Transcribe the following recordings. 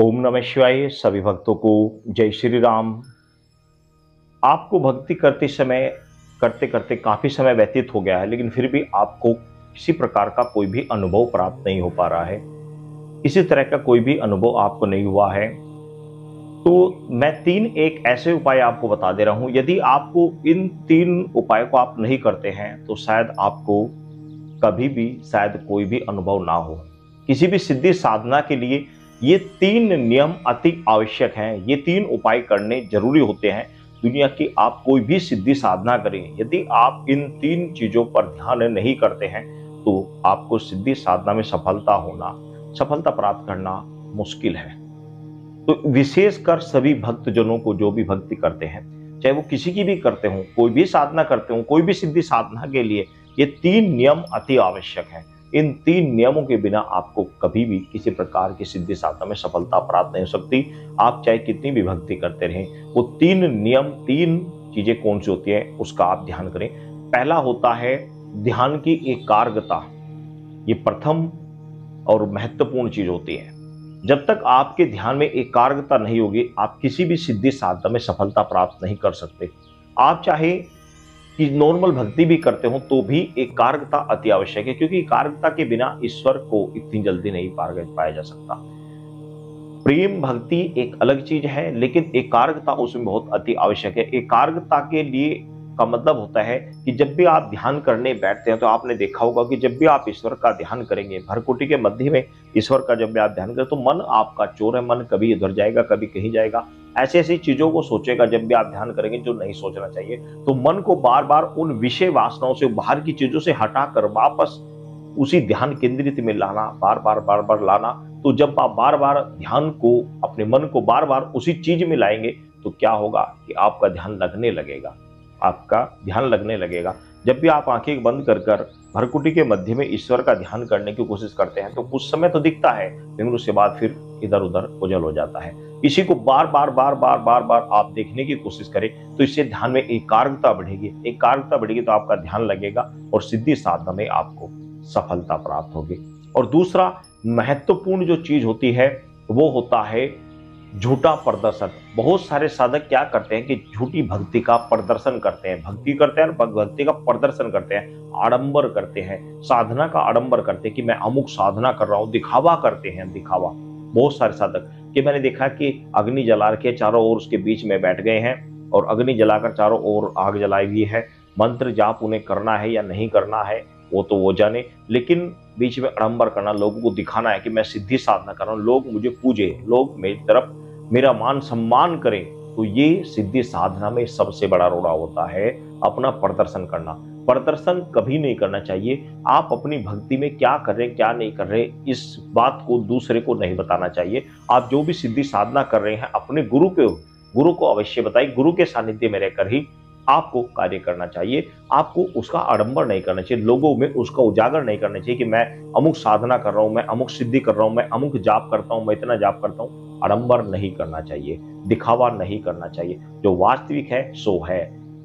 ओम नमः शिवाय। सभी भक्तों को जय श्री राम। आपको भक्ति करते समय करते करते काफी समय व्यतीत हो गया है, लेकिन फिर भी आपको किसी प्रकार का कोई भी अनुभव प्राप्त नहीं हो पा रहा है। इसी तरह का कोई भी अनुभव आपको नहीं हुआ है तो मैं एक ऐसे उपाय आपको बता दे रहा हूं। यदि आपको इन 3 उपायों को आप नहीं करते हैं तो शायद आपको कभी भी शायद कोई भी अनुभव ना हो। किसी भी सिद्धि साधना के लिए ये 3 नियम अति आवश्यक हैं। ये 3 उपाय करने जरूरी होते हैं। दुनिया की आप कोई भी सिद्धि साधना करें, यदि आप इन 3 चीजों पर ध्यान नहीं करते हैं तो आपको सिद्धि साधना में सफलता प्राप्त करना मुश्किल है। तो विशेषकर सभी भक्तजनों को जो भी भक्ति करते हैं, चाहे वो किसी की भी करते हो, कोई भी साधना करते हो, कोई भी सिद्धि साधना के लिए ये 3 नियम अति आवश्यक हैं। इन 3 नियमों के बिना आपको कभी भी किसी प्रकार की सिद्धि साधना में सफलता प्राप्त नहीं हो सकती। आप चाहे कितनी भी भक्ति करते रहें, वो 3 नियम, 3 चीजें कौन सी होती है उसका आप ध्यान करें। पहला होता है ध्यान की एकाग्रता। ये प्रथम और महत्वपूर्ण चीज होती है। जब तक आपके ध्यान में एकाग्रता नहीं होगी, आप किसी भी सिद्धि साधना में सफलता प्राप्त नहीं कर सकते। आप चाहे कि नॉर्मल भक्ति भी करते हो तो भी एकाग्रता अति आवश्यक है, क्योंकि एकाग्रता के बिना ईश्वर को इतनी जल्दी नहीं पाया जा सकता। प्रेम भक्ति एक अलग चीज है, लेकिन एकाग्रता उसमें बहुत अति आवश्यक है। एकाग्रता के लिए का मतलब होता है कि जब भी आप ध्यान करने बैठते हैं तो आपने देखा होगा कि जब भी आप ईश्वर का ध्यान करेंगे, भरकुटी के मध्य में ईश्वर का जब भी आप ध्यान करें तो मन आपका चोर है। मन कभी इधर जाएगा, कभी कहीं जाएगा, ऐसी ऐसी चीजों को सोचेगा जब भी आप ध्यान करेंगे जो नहीं सोचना चाहिए। तो मन को बार बार उन विषय वासनाओं से, बाहर की चीजों से हटाकर वापस उसी ध्यान केंद्रित में लाना, बार बार लाना। तो जब आप बार बार ध्यान को, अपने मन को बार बार उसी चीज में लाएंगे तो क्या होगा कि आपका ध्यान लगने लगेगा। जब भी आप आंखें बंद कर कर भरकुटी के मध्य में ईश्वर का ध्यान करने की कोशिश करते हैं तो कुछ समय तो दिखता है, लेकिन उसके बाद फिर इधर उधर उजल हो जाता है। इसी को बार बार आप देखने की कोशिश करें तो इससे ध्यान में एकाग्रता बढ़ेगी तो आपका ध्यान लगेगा और सिद्धि साधना में आपको सफलता प्राप्त होगी। और दूसरा महत्वपूर्ण जो चीज होती है वो होता है झूठा प्रदर्शन। बहुत सारे साधक क्या करते हैं कि झूठी भक्ति का प्रदर्शन करते हैं। भक्ति करते हैं, भक्ति का प्रदर्शन करते हैं, आडंबर करते हैं, साधना का आडंबर करते हैं कि मैं अमुक साधना कर रहा हूं, दिखावा करते हैं, दिखावा। बहुत सारे साधक कि मैंने देखा कि अग्नि जला के चारों ओर उसके बीच में बैठ गए हैं और अग्नि जलाकर चारों ओर आग जलाई हुई है। मंत्र जाप उन्हें करना है या नहीं करना है वो तो वो जाने, लेकिन बीच में आडंबर करना, लोगों को दिखाना है कि मैं सिद्धि साधना कर रहा हूं, लोग मुझे पूजे, लोग मेरी तरफ मेरा मान सम्मान करें। तो ये सिद्धि साधना में सबसे बड़ा रोड़ा होता है, अपना प्रदर्शन करना। प्रदर्शन कभी नहीं करना चाहिए। आप अपनी भक्ति में क्या कर रहे हैं, क्या नहीं कर रहे, इस बात को दूसरे को नहीं बताना चाहिए। आप जो भी सिद्धि साधना कर रहे हैं अपने गुरु को अवश्य बताइए। गुरु के सानिध्य में रहकर ही आपको कार्य करना चाहिए। आपको उसका आडंबर नहीं करना चाहिए, लोगों में उसका उजागर नहीं करना चाहिए कि मैं अमुक साधना कर रहा हूं, मैं अमुक सिद्धि कर रहा हूं, मैं अमुक जाप करता हूं, मैं इतना जाप करता हूं। आडंबर नहीं करना चाहिए, दिखावा नहीं करना चाहिए। जो वास्तविक है सो है,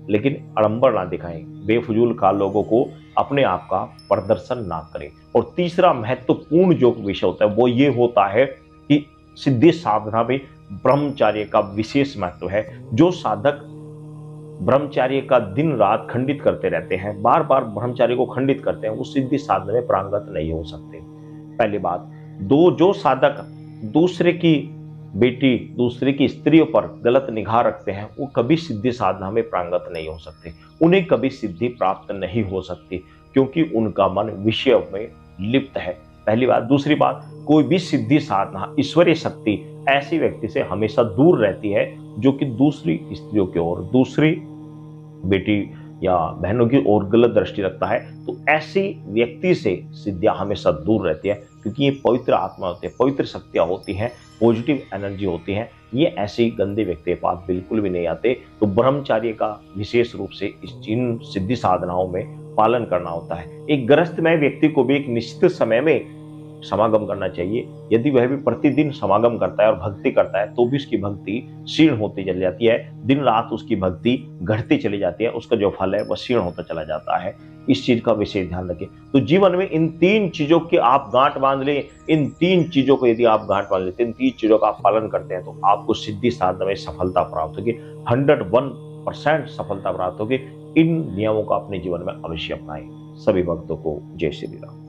लेकिन आडंबर ना दिखाएं। बेफजूल का लोगों को अपने आप का प्रदर्शन ना करें। और तीसरा महत्वपूर्ण जो विषय होता है वो ये होता है कि सिद्धि साधना में ब्रह्मचर्य का विशेष महत्व है। जो साधक ब्रह्मचर्य का दिन रात खंडित करते रहते हैं, बार बार ब्रह्मचर्य को खंडित करते हैं, वो सिद्धि साधना में प्रांगत नहीं हो सकते। पहली बात। जो साधक दूसरे की बेटी, दूसरे की स्त्रियों पर गलत निगाह रखते हैं वो कभी सिद्धि साधना में प्रांगत नहीं हो सकते। उन्हें कभी सिद्धि प्राप्त नहीं हो सकती, क्योंकि उनका मन विषय में लिप्त है। पहली बात। दूसरी बात, कोई भी सिद्धि साधना, ईश्वरीय शक्ति ऐसी व्यक्ति से हमेशा दूर रहती है जो कि दूसरी स्त्रियों की ओर, दूसरी बेटी या बहनों की ओर गलत दृष्टि रखता है। तो ऐसी व्यक्ति से सिद्धियां हमेशा दूर रहती है, क्योंकि ये पवित्र आत्मा होती है, पवित्र शक्तियां होती हैं, पॉजिटिव एनर्जी होती हैं। ये ऐसे गंदे व्यक्ति के पास बिल्कुल भी नहीं आते। तो ब्रह्मचर्य का विशेष रूप से इस इन सिद्धि साधनाओं में पालन करना होता है। एक गृहस्थमय व्यक्ति को भी एक निश्चित समय में समागम करना चाहिए। यदि वह भी प्रतिदिन समागम करता है और भक्ति करता है तो भी उसकी भक्ति क्षीण होती चली जाती है, दिन रात उसकी भक्ति घटती चली जाती है, उसका जो फल है वह क्षीण होता चला जाता है। इस चीज का विशेष ध्यान रखें। तो जीवन में इन 3 चीजों की आप गांठ बांध लें, इन 3 चीजों को यदि आप गांठ बांध लेते हैं, इन 3 चीजों का आप पालन करते हैं तो आपको सिद्धि साधना में सफलता प्राप्त होगी। 101% सफलता प्राप्त होगी। इन नियमों को अपने जीवन में अवश्य अपनाएं। सभी भक्तों को जय श्री राम।